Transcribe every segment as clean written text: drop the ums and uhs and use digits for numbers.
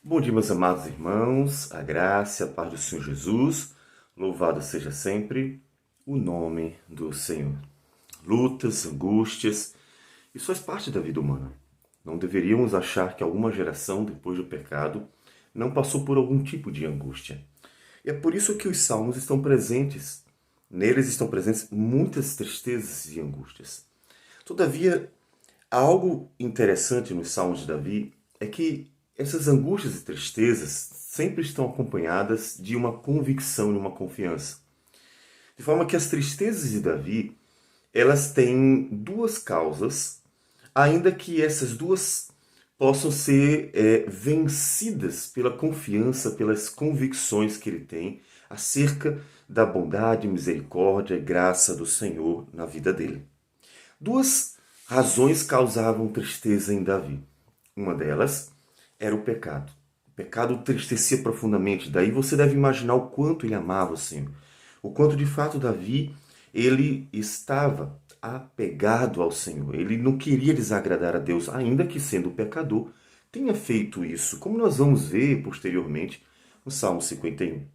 Bom dia, meus amados irmãos, a graça e a paz do Senhor Jesus, louvado seja sempre o nome do Senhor. Lutas, angústias, isso faz parte da vida humana. Não deveríamos achar que alguma geração depois do pecado não passou por algum tipo de angústia. E é por isso que os salmos estão presentes. Neles estão presentes muitas tristezas e angústias. Todavia, algo interessante nos salmos de Davi é que essas angústias e tristezas sempre estão acompanhadas de uma convicção e uma confiança. De forma que as tristezas de Davi, elas têm duas causas, ainda que essas duas possam ser vencidas pela confiança, pelas convicções que ele tem acerca da bondade, misericórdia e graça do Senhor na vida dele. Duas razões causavam tristeza em Davi. Uma delas era o pecado. O pecado o tristecia profundamente. Daí você deve imaginar o quanto ele amava o Senhor. O quanto de fato Davi, ele estava apegado ao Senhor. Ele não queria desagradar a Deus, ainda que sendo pecador, tenha feito isso, como nós vamos ver posteriormente no Salmo 51.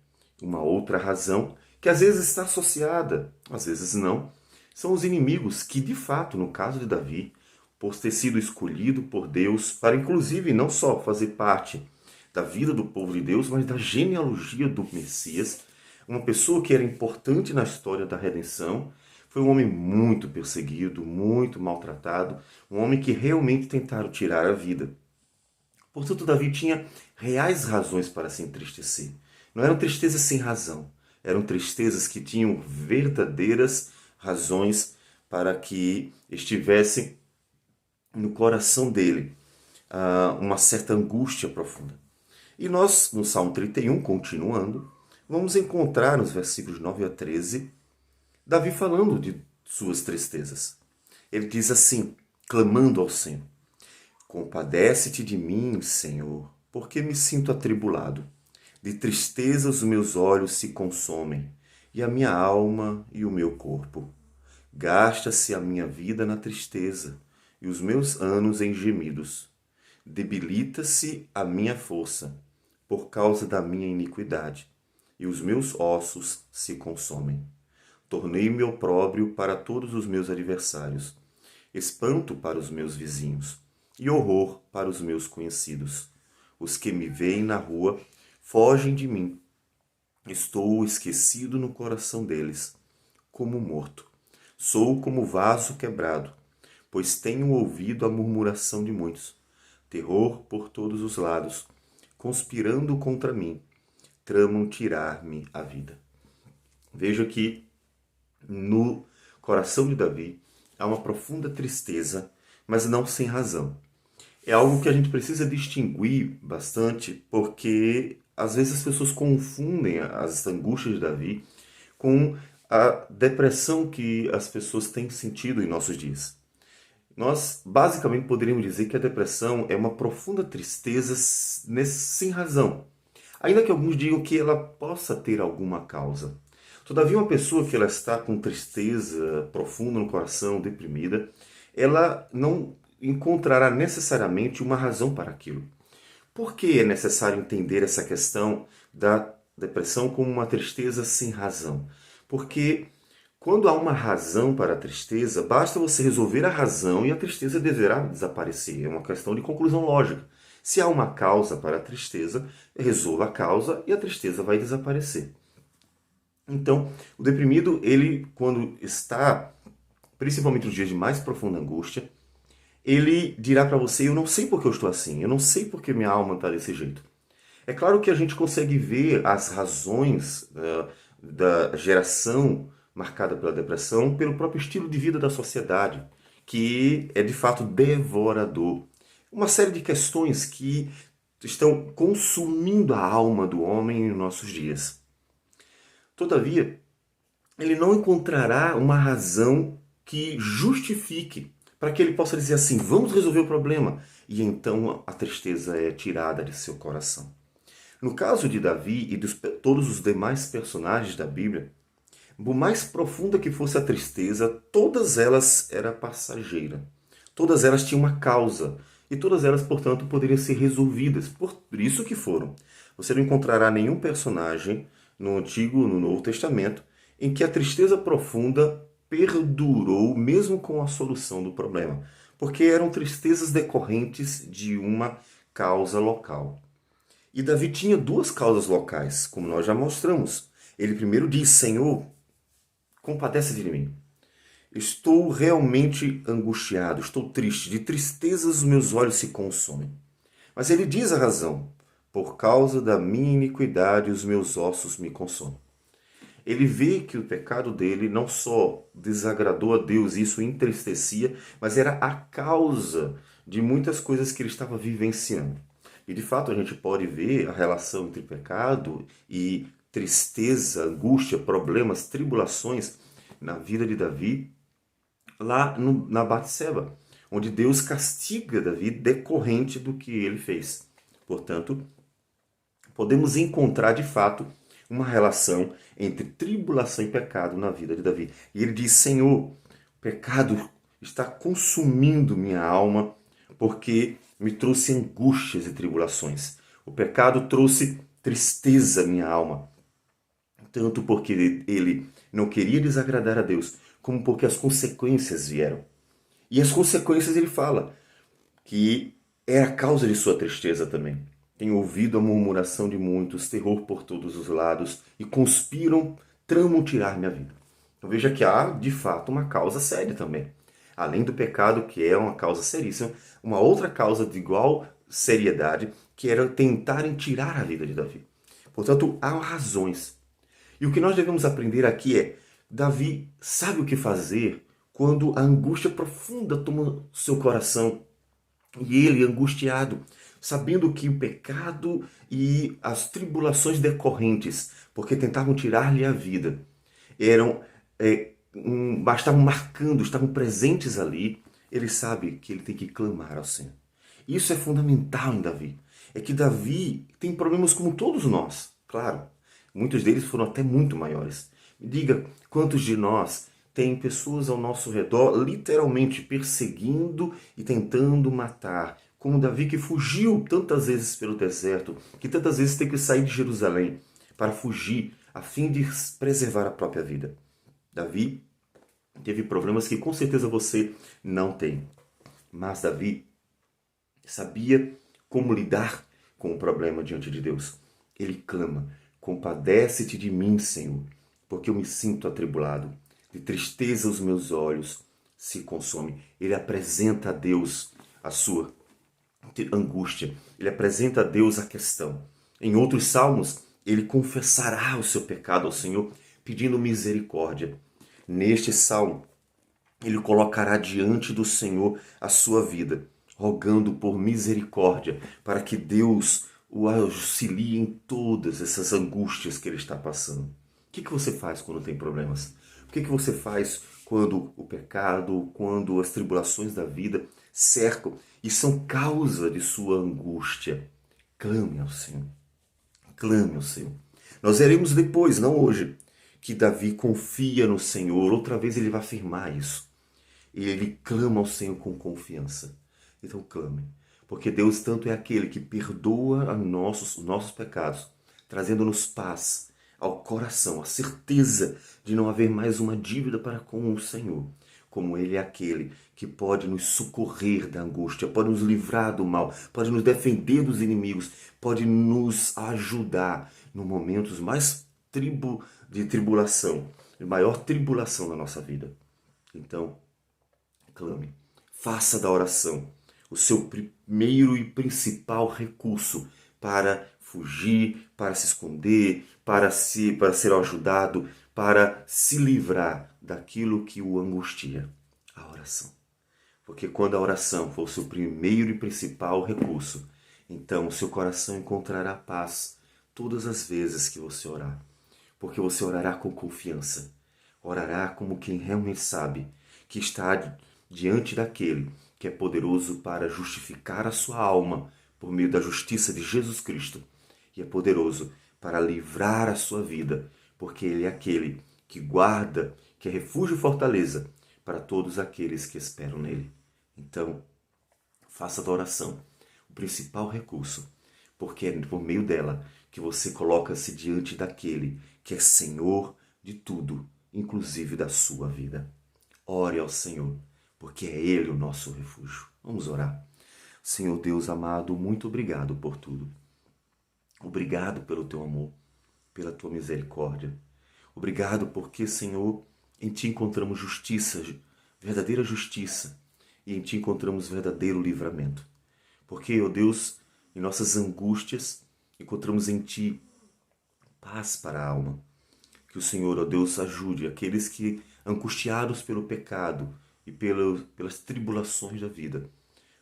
Uma outra razão, que às vezes está associada, às vezes não, são os inimigos que, de fato, no caso de Davi, por ter sido escolhido por Deus para, inclusive, não só fazer parte da vida do povo de Deus, mas da genealogia do Messias, uma pessoa que era importante na história da redenção, foi um homem muito perseguido, muito maltratado, um homem que realmente tentaram tirar a vida. Portanto, Davi tinha reais razões para se entristecer. Não eram tristezas sem razão, eram tristezas que tinham verdadeiras razões para que estivessem no coração dele uma certa angústia profunda. E nós, no Salmo 31, continuando, vamos encontrar nos versículos 9 a 13, Davi falando de suas tristezas. Ele diz assim, clamando ao Senhor: compadece-te de mim, Senhor, porque me sinto atribulado. De tristeza os meus olhos se consomem, e a minha alma e o meu corpo. Gasta-se a minha vida na tristeza, e os meus anos em gemidos. Debilita-se a minha força, por causa da minha iniquidade, e os meus ossos se consomem. Tornei-me opróbrio para todos os meus adversários, espanto para os meus vizinhos, e horror para os meus conhecidos. Os que me veem na rua fogem de mim. Estou esquecido no coração deles, como morto. Sou como vaso quebrado, pois tenho ouvido a murmuração de muitos. Terror por todos os lados, conspirando contra mim, tramam tirar-me a vida. Veja que no coração de Davi há uma profunda tristeza, mas não sem razão. É algo que a gente precisa distinguir bastante, porque às vezes as pessoas confundem as angústias de Davi com a depressão que as pessoas têm sentido em nossos dias. Nós basicamente poderíamos dizer que a depressão é uma profunda tristeza sem razão, ainda que alguns digam que ela possa ter alguma causa. Todavia, uma pessoa que ela está com tristeza profunda no coração, deprimida, ela não encontrará necessariamente uma razão para aquilo. Por que é necessário entender essa questão da depressão como uma tristeza sem razão? Porque quando há uma razão para a tristeza, basta você resolver a razão e a tristeza deverá desaparecer. É uma questão de conclusão lógica. Se há uma causa para a tristeza, resolva a causa e a tristeza vai desaparecer. Então, o deprimido, ele, quando está, principalmente nos dias de mais profunda angústia, ele dirá para você: eu não sei por que eu estou assim, eu não sei por que minha alma está desse jeito. É claro que a gente consegue ver as razões da geração marcada pela depressão pelo próprio estilo de vida da sociedade, que é de fato devorador. Uma série de questões que estão consumindo a alma do homem nos nossos dias. Todavia, ele não encontrará uma razão que justifique para que ele possa dizer assim: vamos resolver o problema. E então a tristeza é tirada de seu coração. No caso de Davi e de todos os demais personagens da Bíblia, por mais profunda que fosse a tristeza, todas elas eram passageiras. Todas elas tinham uma causa. E todas elas, portanto, poderiam ser resolvidas. Por isso que foram. Você não encontrará nenhum personagem no Antigo ou no Novo Testamento em que a tristeza profunda perdurou mesmo com a solução do problema. Porque eram tristezas decorrentes de uma causa local. E Davi tinha duas causas locais, como nós já mostramos. Ele primeiro diz: Senhor, compadece de mim. Estou realmente angustiado, estou triste, de tristezas os meus olhos se consomem. Mas ele diz a razão: por causa da minha iniquidade os meus ossos me consomem. Ele vê que o pecado dele não só desagradou a Deus e isso o entristecia, mas era a causa de muitas coisas que ele estava vivenciando. E de fato a gente pode ver a relação entre pecado e tristeza, angústia, problemas, tribulações na vida de Davi lá na Batseba, onde Deus castiga Davi decorrente do que ele fez. Portanto, podemos encontrar de fato uma relação entre tribulação e pecado na vida de Davi. E ele diz: Senhor, o pecado está consumindo minha alma porque me trouxe angústias e tribulações. O pecado trouxe tristeza à minha alma. Tanto porque ele não queria desagradar a Deus, como porque as consequências vieram. E as consequências ele fala que é a causa de sua tristeza também. Tenho ouvido a murmuração de muitos, terror por todos os lados, e conspiram, tramam tirar minha vida. Então veja que há, de fato, uma causa séria também. Além do pecado, que é uma causa seríssima, uma outra causa de igual seriedade, que era tentarem tirar a vida de Davi. Portanto, há razões. E o que nós devemos aprender aqui é: Davi sabe o que fazer quando a angústia profunda toma seu coração. E ele, angustiado, sabendo que o pecado e as tribulações decorrentes, porque tentavam tirar-lhe a vida, eram estavam marcando, estavam presentes ali, ele sabe que ele tem que clamar ao Senhor. Isso é fundamental em Davi. É que Davi tem problemas como todos nós, claro. Muitos deles foram até muito maiores. Me diga, quantos de nós tem pessoas ao nosso redor literalmente perseguindo e tentando matar? Como Davi, que fugiu tantas vezes pelo deserto, que tantas vezes teve que sair de Jerusalém para fugir a fim de preservar a própria vida. Davi teve problemas que com certeza você não tem. Mas Davi sabia como lidar com o problema diante de Deus. Ele clama: compadece-te de mim, Senhor, porque eu me sinto atribulado. De tristeza os meus olhos se consomem. Ele apresenta a Deus a sua angústia. Ele apresenta a Deus a questão. Em outros salmos, ele confessará o seu pecado ao Senhor, pedindo misericórdia. Neste salmo, ele colocará diante do Senhor a sua vida, rogando por misericórdia, para que Deus o auxilie em todas essas angústias que ele está passando. O que você faz quando tem problemas? O que você faz quando o pecado, quando as tribulações da vida cercam e são causa de sua angústia? Clame ao Senhor. Clame ao Senhor. Nós veremos depois, não hoje, que Davi confia no Senhor. Outra vez ele vai afirmar isso. E ele clama ao Senhor com confiança. Então clame. Porque Deus tanto é aquele que perdoa os nossos pecados, trazendo-nos paz ao coração, a certeza de não haver mais uma dívida para com o Senhor. Como Ele é aquele que pode nos socorrer da angústia, pode nos livrar do mal, pode nos defender dos inimigos, pode nos ajudar nos momentos mais de tribulação, de maior tribulação na nossa vida. Então, clame, faça da oração o seu primeiro e principal recurso para fugir, para se esconder, para ser ajudado, para se livrar daquilo que o angustia. A oração. Porque quando a oração for o seu primeiro e principal recurso, então o seu coração encontrará paz todas as vezes que você orar. Porque você orará com confiança. Orará como quem realmente sabe que está diante daquele que é poderoso para justificar a sua alma por meio da justiça de Jesus Cristo. E é poderoso para livrar a sua vida, porque Ele é aquele que guarda, que é refúgio e fortaleza para todos aqueles que esperam nele. Então, Faça da oração o principal recurso, porque é por meio dela que você coloca-se diante daquele que é Senhor de tudo, inclusive da sua vida. Ore ao Senhor, porque é Ele o nosso refúgio. Vamos orar. Senhor Deus amado, muito obrigado por tudo. Obrigado pelo teu amor, pela tua misericórdia. Obrigado porque, Senhor, em Ti encontramos justiça, verdadeira justiça, e em Ti encontramos verdadeiro livramento. Porque, ó Deus, em nossas angústias, encontramos em Ti paz para a alma. Que o Senhor, ó Deus, ajude aqueles que, angustiados pelo pecado e pelas tribulações da vida,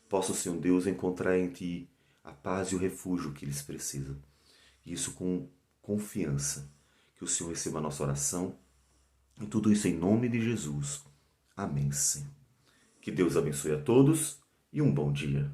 possam, Senhor Deus, encontrar em Ti a paz e o refúgio que eles precisam. E isso com confiança. Que o Senhor receba a nossa oração. E tudo isso em nome de Jesus. Amém, Senhor. Que Deus abençoe a todos e um bom dia.